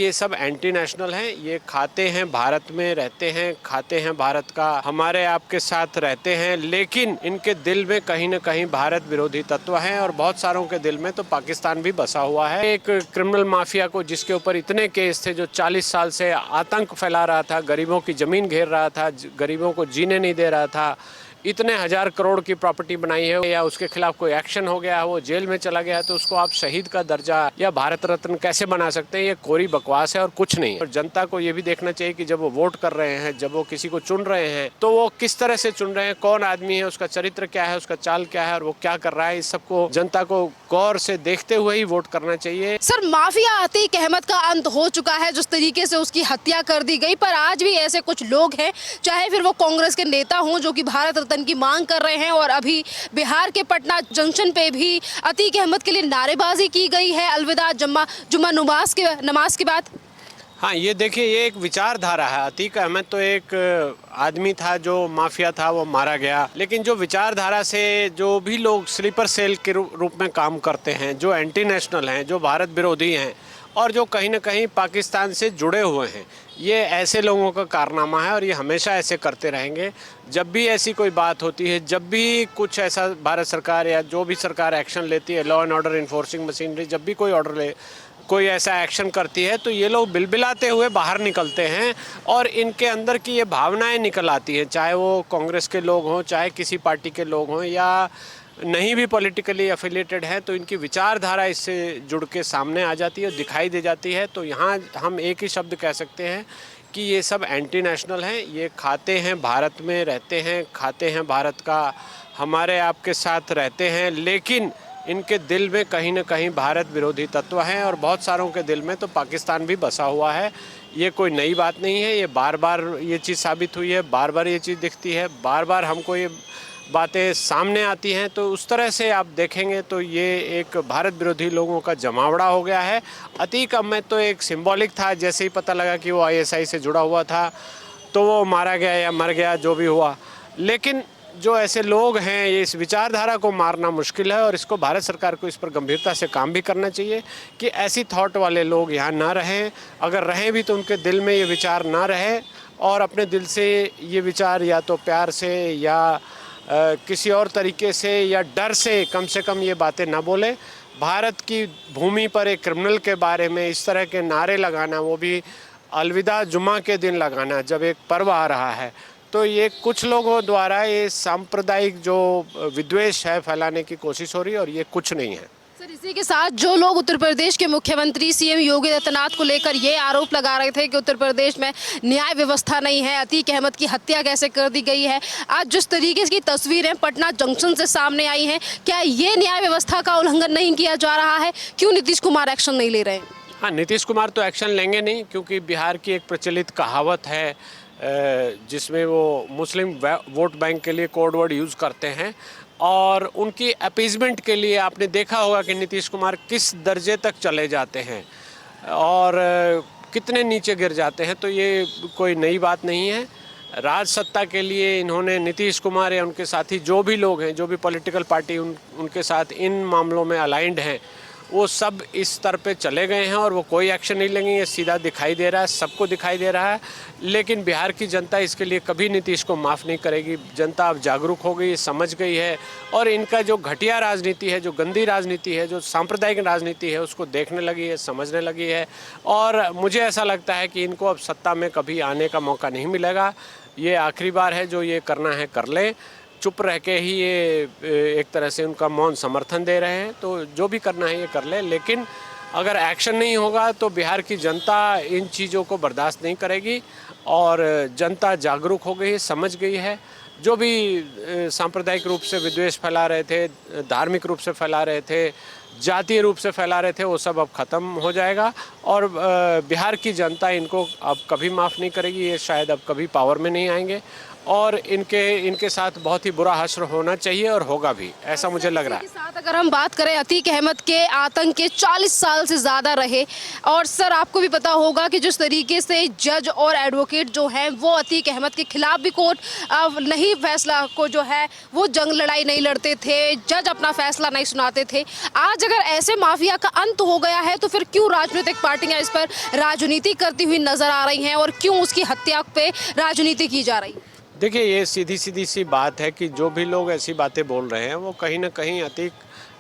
ये सब anti national हैं। ये खाते हैं भारत में, रहते हैं, खाते हैं भारत का, हमारे आपके साथ रहते हैं, लेकिन इनके दिल में कहीं न कहीं भारत विरोधी तत्व हैं और बहुत सारों के दिल में तो पाकिस्तान भी बसा हुआ है। एक क्रिमिनल माफिया को, जिसके ऊपर इतने केस थे, जो 40 साल से आतंक फैला रहा था, गरीबों की जमीन घेर रहा था, गरीबों को जीने नहीं दे रहा था, इतने हजार करोड़ की प्रॉपर्टी बनाई है, या उसके खिलाफ कोई एक्शन हो गया, वो जेल में चला गया, तो उसको आप शहीद का दर्जा या भारत रत्न कैसे बना सकते हैं? ये कोरी बकवास है और कुछ नहीं है। और जनता को ये भी देखना चाहिए कि जब वो वोट कर रहे हैं, जब वो किसी को चुन रहे हैं, तो वो किस तरह से चुन रहे हैं, कौन आदमी है, उसका चरित्र क्या है, उसका चाल क्या है और वो क्या कर रहा है। इस सबको जनता को गौर से देखते हुए ही वोट करना चाहिए। सर, माफिया अतीक अहमद का अंत हो चुका है, जिस तरीके से उसकी हत्या कर दी गई, पर आज भी ऐसे कुछ लोग हैं, चाहे फिर वो कांग्रेस के नेता हों, जो कि भारत रत्न की मांग कर रहे हैं। और अभी बिहार के पटना जंक्शन पे भी अतीक अहमद के लिए नारेबाजी की गई है, अलविदा जुम्मा नमाज के बाद। हाँ, ये देखिए, ये एक विचारधारा है। अतीक अहमद तो एक आदमी था, जो माफिया था, वो मारा गया, लेकिन जो विचारधारा से जो भी लोग स्लीपर सेल के रूप में काम करते हैं, जो एंटी नेशनल हैं, जो भारत विरोधी हैं और जो कहीं न कहीं पाकिस्तान से जुड़े हुए हैं, ये ऐसे लोगों का कारनामा है और ये हमेशा ऐसे करते रहेंगे। जब भी ऐसी कोई बात होती है, जब भी कुछ ऐसा भारत सरकार या जो भी सरकार एक्शन लेती है, law and order enforcing machinery जब भी कोई ऑर्डर ले, कोई ऐसा एक्शन करती है, तो ये लोग बिलबिलाते हुए बाहर निकलते हैं और इनके अंदर की ये भावनाएं निकल आती हैं, चाहे वो कांग्रेस के लोग हों, चाहे किसी पार्टी के लोग हों, या नहीं भी पॉलिटिकली एफिलिएटेड है, तो इनकी विचारधारा इससे जुड़ के सामने आ जाती है, दिखाई दे जाती है। तो यहाँ हम एक ही शब्द कह सकते हैं कि ये सब एंटी नेशनल हैं। ये खाते हैं भारत में, रहते हैं, खाते हैं भारत का, हमारे आपके साथ रहते हैं, लेकिन इनके दिल में कहीं न कहीं भारत विरोधी तत्व हैं और बहुत सारों के दिल में तो पाकिस्तान भी बसा हुआ है। ये कोई नई बात नहीं है, ये बार बार ये चीज़ साबित हुई है, बार बार ये चीज़ दिखती है, बार बार हमको ये बातें सामने आती हैं। तो उस तरह से आप देखेंगे तो ये एक भारत विरोधी लोगों का जमावड़ा हो गया है। अतीक अहमद तो एक सिंबॉलिक था, जैसे ही पता लगा कि वो आईएसआई से जुड़ा हुआ था तो वो मारा गया या मर गया, जो भी हुआ। लेकिन जो ऐसे लोग हैं, ये इस विचारधारा को मारना मुश्किल है और इसको भारत सरकार को इस पर गंभीरता से काम भी करना चाहिए कि ऐसी थॉट वाले लोग यहाँ ना रहें। अगर रहें भी तो उनके दिल में ये विचार ना रहे और अपने दिल से ये विचार या तो प्यार से या किसी और तरीके से या डर से कम ये बातें ना बोले। भारत की भूमि पर एक क्रिमिनल के बारे में इस तरह के नारे लगाना, वो भी अलविदा जुम्मा के दिन लगाना, जब एक पर्व आ रहा है, तो ये कुछ लोगों द्वारा ये सांप्रदायिक जो विद्वेष है फैलाने की कोशिश हो रही है और ये कुछ नहीं है। सर, इसी के साथ जो लोग उत्तर प्रदेश के मुख्यमंत्री सीएम योगी आदित्यनाथ को लेकर ये आरोप लगा रहे थे कि उत्तर प्रदेश में न्याय व्यवस्था नहीं है, अतीक अहमद की हत्या कैसे कर दी गई है, आज जिस तरीके की तस्वीरें पटना जंक्शन से सामने आई हैं, क्या ये न्याय व्यवस्था का उल्लंघन नहीं किया जा रहा है? क्यों नीतीश कुमार एक्शन नहीं ले रहे हैं? हाँ, नीतीश कुमार तो एक्शन लेंगे नहीं, क्योंकि बिहार की एक प्रचलित कहावत है जिसमें वो मुस्लिम वोट बैंक के लिए कोड वर्ड यूज़ करते हैं और उनकी अपीजमेंट के लिए आपने देखा होगा कि नीतीश कुमार किस दर्जे तक चले जाते हैं और कितने नीचे गिर जाते हैं। तो ये कोई नई बात नहीं है। राज सत्ता के लिए इन्होंने, नीतीश कुमार या उनके साथी जो भी लोग हैं, जो भी पॉलिटिकल पार्टी उनके साथ इन मामलों में अलाइंड हैं, वो सब इस स्तर पे चले गए हैं और वो कोई एक्शन नहीं लेंगे। ये सीधा दिखाई दे रहा है, सबको दिखाई दे रहा है। लेकिन बिहार की जनता इसके लिए कभी नीतीश को माफ़ नहीं करेगी। जनता अब जागरूक हो गई, समझ गई है और इनका जो घटिया राजनीति है, जो गंदी राजनीति है, जो सांप्रदायिक राजनीति है, उसको देखने लगी है, समझने लगी है। और मुझे ऐसा लगता है कि इनको अब सत्ता में कभी आने का मौका नहीं मिलेगा। ये आखिरी बार है, जो ये करना है कर लें। चुप रह के ही ये एक तरह से उनका मौन समर्थन दे रहे हैं, तो जो भी करना है ये कर ले। लेकिन अगर एक्शन नहीं होगा तो बिहार की जनता इन चीज़ों को बर्दाश्त नहीं करेगी और जनता जागरूक हो गई है, समझ गई है। जो भी सांप्रदायिक रूप से विद्वेष फैला रहे थे, धार्मिक रूप से फैला रहे थे, जातीय रूप से फैला रहे थे, वो सब अब ख़त्म हो जाएगा और बिहार की जनता इनको अब कभी माफ़ नहीं करेगी। ये शायद अब कभी पावर में नहीं आएंगे और इनके साथ बहुत ही बुरा हश्र होना चाहिए और होगा भी, ऐसा मुझे लग रहा है। इसी के साथ अगर हम बात करें, अतीक अहमद के आतंक के 40 साल से ज़्यादा रहे, और सर आपको भी पता होगा कि जिस तरीके से जज और एडवोकेट जो हैं वो अतीक अहमद के खिलाफ भी कोर्ट नहीं फैसला को जो है वो जंग लड़ाई नहीं लड़ते थे, जज अपना फैसला नहीं सुनाते थे। आज अगर ऐसे माफिया का अंत हो गया है तो फिर क्यों राजनीतिक पार्टियां इस पर राजनीति करती हुई नजर आ रही हैं और क्यों उसकी हत्या पे राजनीति की जा रही है? देखिए, ये सीधी सीधी सी बात है कि जो भी लोग ऐसी बातें बोल रहे हैं वो कहीं ना कहीं अतीक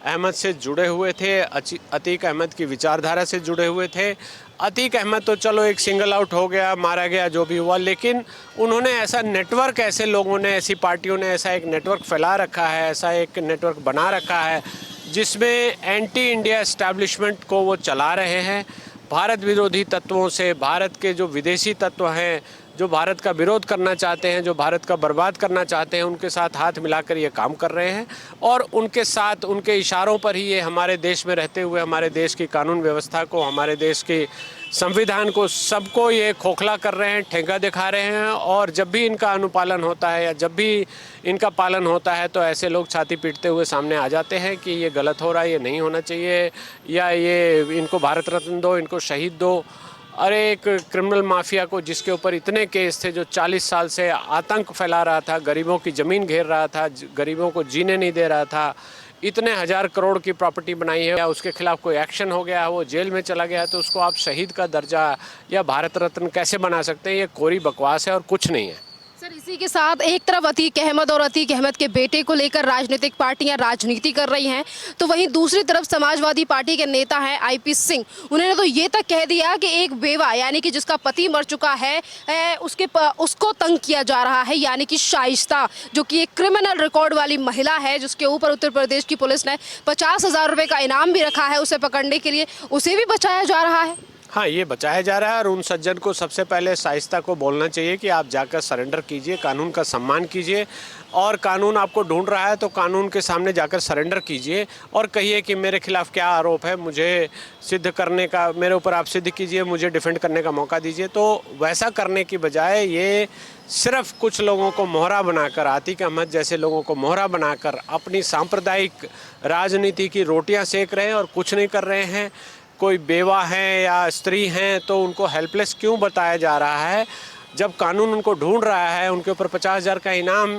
अहमद से जुड़े हुए थे, अतीक अहमद की विचारधारा से जुड़े हुए थे। अतीक अहमद तो चलो एक सिंगल आउट हो गया, मारा गया, जो भी हुआ, लेकिन उन्होंने ऐसा नेटवर्क, ऐसे लोगों ने, ऐसी पार्टियों ने ऐसा एक नेटवर्क फैला रखा है, ऐसा एक नेटवर्क बना रखा है जिसमें एंटी इंडिया एस्टैब्लिशमेंट को वो चला रहे हैं। भारत विरोधी तत्वों से, भारत के जो विदेशी तत्व हैं, जो भारत का विरोध करना चाहते हैं, जो भारत का बर्बाद करना चाहते हैं, उनके साथ हाथ मिलाकर ये काम कर रहे हैं और उनके साथ, उनके इशारों पर ही ये हमारे देश में रहते हुए हमारे देश की कानून व्यवस्था को, हमारे देश के संविधान को, सबको ये खोखला कर रहे हैं, ठेंगा दिखा रहे हैं। और जब भी इनका अनुपालन होता है या जब भी इनका पालन होता है तो ऐसे लोग छाती पीटते हुए सामने आ जाते हैं कि ये गलत हो रहा है, ये नहीं होना चाहिए, या ये इनको भारत रत्न दो, इनको शहीद दो। अरे एक क्रिमिनल माफिया को, जिसके ऊपर इतने केस थे, जो 40 साल से आतंक फैला रहा था, गरीबों की ज़मीन घेर रहा था, गरीबों को जीने नहीं दे रहा था, इतने 1000 करोड़ की प्रॉपर्टी बनाई है, या उसके खिलाफ कोई एक्शन हो गया, वो जेल में चला गया, तो उसको आप शहीद का दर्जा या भारत रत्न कैसे बना सकते हैं? ये कोरी बकवास है और कुछ नहीं है। सर इसी के साथ एक तरफ अतीक अहमद और अतीक अहमद के बेटे को लेकर राजनीतिक पार्टियां राजनीति कर रही हैं, तो वहीं दूसरी तरफ समाजवादी पार्टी के नेता हैं आईपी सिंह, उन्होंने तो ये तक कह दिया कि एक बेवा, यानी कि जिसका पति मर चुका है, उसको तंग किया जा रहा है, यानी कि शाइस्ता, जो कि एक क्रिमिनल रिकॉर्ड वाली महिला है, जिसके ऊपर उत्तर प्रदेश की पुलिस ने 50,000 रुपये का इनाम भी रखा है उसे पकड़ने के लिए, उसे भी बचाया जा रहा है। हाँ, ये बचाया जा रहा है और उन सज्जन को सबसे पहले शाइस्ता को बोलना चाहिए कि आप जाकर सरेंडर कीजिए, कानून का सम्मान कीजिए, और कानून आपको ढूंढ रहा है तो कानून के सामने जाकर सरेंडर कीजिए और कहिए कि मेरे खिलाफ क्या आरोप है, मुझे सिद्ध करने का, मेरे ऊपर आप सिद्ध कीजिए, मुझे डिफेंड करने का मौका दीजिए। तो वैसा करने की बजाय ये सिर्फ कुछ लोगों को मोहरा बनाकर, अतीक अहमद जैसे लोगों को मोहरा बनाकर अपनी सांप्रदायिक राजनीति की रोटियाँ सेक रहे हैं और कुछ नहीं कर रहे हैं। कोई बेवा हैं या स्त्री हैं तो उनको हेल्पलेस क्यों बताया जा रहा है? जब कानून उनको ढूंढ रहा है, उनके ऊपर 50,000 का इनाम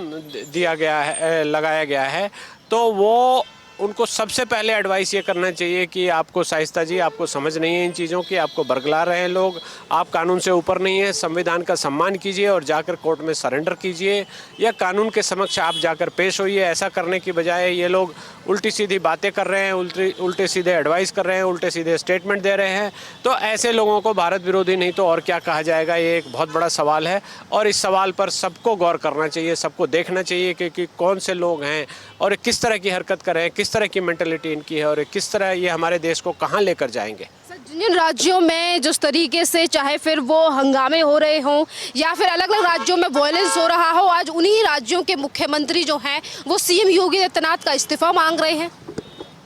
दिया गया है, लगाया गया है, तो वो उनको सबसे पहले एडवाइस ये करना चाहिए कि आपको शाइस्ता जी, आपको समझ नहीं है इन चीज़ों की, आपको बरगला रहे हैं लोग, आप कानून से ऊपर नहीं है, संविधान का सम्मान कीजिए और जाकर कोर्ट में सरेंडर कीजिए या कानून के समक्ष आप जाकर पेश होइए। ऐसा करने की बजाय ये लोग उल्टी सीधी बातें कर रहे हैं, उल्टे सीधे एडवाइस कर रहे हैं, उल्टे सीधे स्टेटमेंट दे रहे हैं। तो ऐसे लोगों को भारत विरोधी नहीं तो और क्या कहा जाएगा? ये एक बहुत बड़ा सवाल है और इस सवाल पर सबको गौर करना चाहिए, सबको देखना चाहिए कि कौन से लोग हैं और किस तरह की हरकत कर रहे हैं, किस तरह की मेंटलिटी इनकी है और किस तरह ये हमारे देश को कहाँ लेकर जाएंगे। जिन राज्यों में जिस तरीके से, चाहे फिर वो हंगामे हो रहे हों या फिर अलग अलग राज्यों में वायलेंस हो रहा हो, आज उन्हीं राज्यों के मुख्यमंत्री जो हैं वो सीएम योगी आदित्यनाथ का इस्तीफा मांग रहे हैं।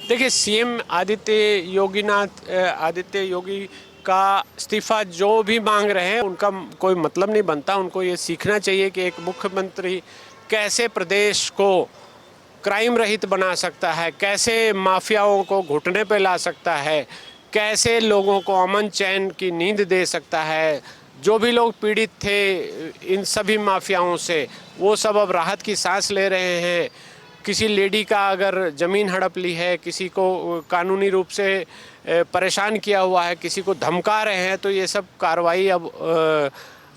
देखिए, सीएम आदित्य योगी का इस्तीफा जो भी मांग रहे हैं उनका कोई मतलब नहीं बनता। उनको ये सीखना चाहिए कि एक मुख्यमंत्री कैसे प्रदेश को क्राइम रहित बना सकता है, कैसे माफियाओं को घुटने पे ला सकता है, कैसे लोगों को अमन चैन की नींद दे सकता है। जो भी लोग पीड़ित थे इन सभी माफियाओं से, वो सब अब राहत की सांस ले रहे हैं। किसी लेडी का अगर ज़मीन हड़प ली है, किसी को कानूनी रूप से परेशान किया हुआ है, किसी को धमका रहे हैं, तो ये सब कार्रवाई अब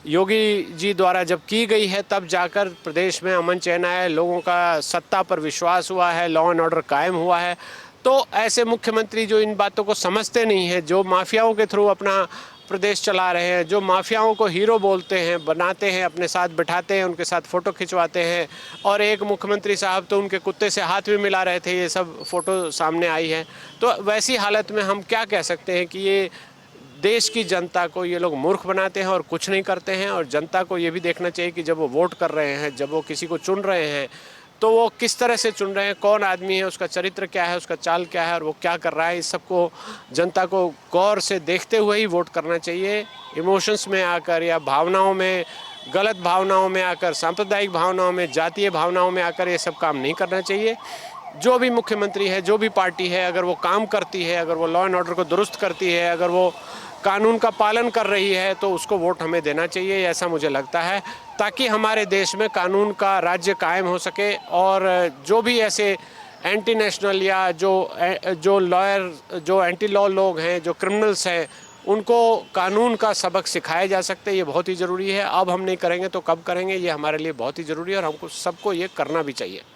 योगी जी द्वारा जब की गई है तब जाकर प्रदेश में अमन चैन आया है, लोगों का सत्ता पर विश्वास हुआ है, लॉ एंड ऑर्डर कायम हुआ है। तो ऐसे मुख्यमंत्री जो इन बातों को समझते नहीं हैं, जो माफियाओं के थ्रू अपना प्रदेश चला रहे हैं, जो माफियाओं को हीरो बोलते हैं, बनाते हैं, अपने साथ बिठाते हैं, उनके साथ फ़ोटो खिंचवाते हैं, और एक मुख्यमंत्री साहब तो उनके कुत्ते से हाथ भी मिला रहे थे, ये सब फ़ोटो सामने आई है। तो वैसी हालत में हम क्या कह सकते हैं कि ये देश की जनता को ये लोग मूर्ख बनाते हैं और कुछ नहीं करते हैं। और जनता को ये भी देखना चाहिए कि जब वो वोट कर रहे हैं, जब वो किसी को चुन रहे हैं, तो वो किस तरह से चुन रहे हैं, कौन आदमी है, उसका चरित्र क्या है, उसका चाल क्या है और वो क्या कर रहा है। इस सबको जनता को गौर से देखते हुए ही वोट करना चाहिए। इमोशंस में आकर या भावनाओं में गलत भावनाओं में आकर, सांप्रदायिक भावनाओं में, जातीय भावनाओं में आकर ये सब काम नहीं करना चाहिए। जो भी मुख्यमंत्री है, जो भी पार्टी है, अगर वो काम करती है, अगर वो लॉ एंड ऑर्डर को दुरुस्त करती है, अगर वो कानून का पालन कर रही है, तो उसको वोट हमें देना चाहिए, ऐसा मुझे लगता है, ताकि हमारे देश में कानून का राज्य कायम हो सके। और जो भी ऐसे एंटी नेशनल या जो लॉयर, जो एंटी लॉ लोग हैं, जो क्रिमिनल्स हैं, उनको कानून का सबक सिखाया जा सकता है। ये बहुत ही ज़रूरी है। अब हम नहीं करेंगे तो कब करेंगे, ये हमारे लिए बहुत ही ज़रूरी है और हमको सबको ये करना भी चाहिए।